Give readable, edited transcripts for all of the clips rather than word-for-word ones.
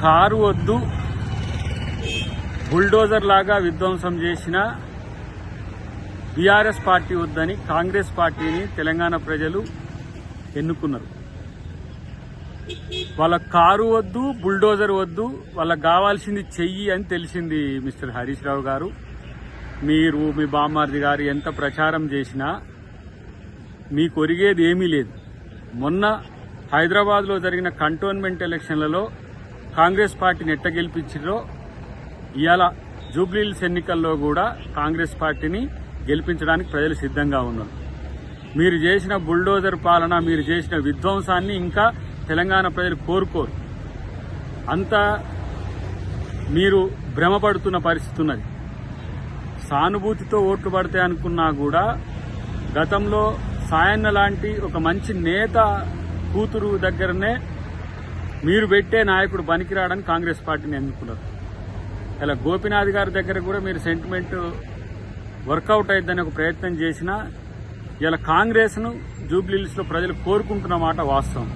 Car వద్దు, bulldozer లాగా విధ్వంసం చేసిన బీఆర్ఎస్ పార్టీ వద్దని కాంగ్రెస్ పార్టీని తెలంగాణ ప్రజలు ఎన్నుకున్నారు. వాళ్ళ కారు వద్దు, బుల్డోజర్ వద్దు, వాళ్ళకి కావాల్సింది చెయ్యి అని తెలిసింది. మిస్టర్ హరీష్ రావు గారు, మీరు మీ బామ్మార్ది గారు ఎంత ప్రచారం చేసినా మీకు ఒరిగేది ఏమీ లేదు. మొన్న హైదరాబాద్లో జరిగిన కంటోన్మెంట్ ఎలక్షన్లలో కాంగ్రెస్ పార్టీని ఎట్ట గెలిపించారో ఇవాళ జూబ్లీహిల్స్ ఎన్నికల్లో కూడా కాంగ్రెస్ పార్టీని గెలిపించడానికి ప్రజలు సిద్ధంగా ఉన్నారు. మీరు చేసిన బుల్డోజర్ పాలన, మీరు చేసిన విధ్వంసాన్ని ఇంకా తెలంగాణ ప్రజలు కోరుకోరు. అంతా మీరు భ్రమపడుతున్న పరిస్థితి ఉన్నది. సానుభూతితో ఓట్లు పడతాయి అనుకున్నా కూడా గతంలో సాయన్న లాంటి ఒక మంచి నేత కూతురు దగ్గరనే మీరు పెట్టే నాయకుడు పనికిరాడని కాంగ్రెస్ పార్టీని ఎన్నుకున్నారు. ఇలా గోపీనాథ్ గారి దగ్గర కూడా మీరు సెంటిమెంట్ వర్కౌట్ అయిద్దని ఒక ప్రయత్నం చేసినా ఇలా కాంగ్రెస్ను జూబ్లీహిల్స్లో ప్రజలు కోరుకుంటున్న మాట వాస్తవం.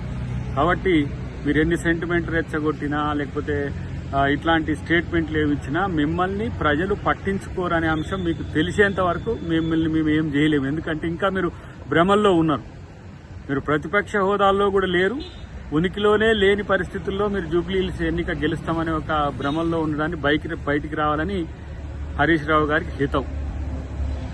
కాబట్టి మీరు ఎన్ని సెంటిమెంట్ రెచ్చగొట్టినా లేకపోతే ఇట్లాంటి స్టేట్మెంట్లు ఏమి ఇచ్చినా మిమ్మల్ని ప్రజలు పట్టించుకోరనే అంశం మీకు తెలిసేంత వరకు మిమ్మల్ని మేము ఏం చేయలేము. ఎందుకంటే ఇంకా మీరు భ్రమల్లో ఉన్నారు. మీరు ప్రతిపక్ష హోదాల్లో కూడా లేరు. ఉనికిలోనే లేని పరిస్థితుల్లో మీరు జూబ్లీహిల్స్ ఎన్నిక గెలుస్తామనే ఒక భ్రమల్లో ఉండడాన్ని బయటికి రావాలని హరీష్ రావు గారికి హితం.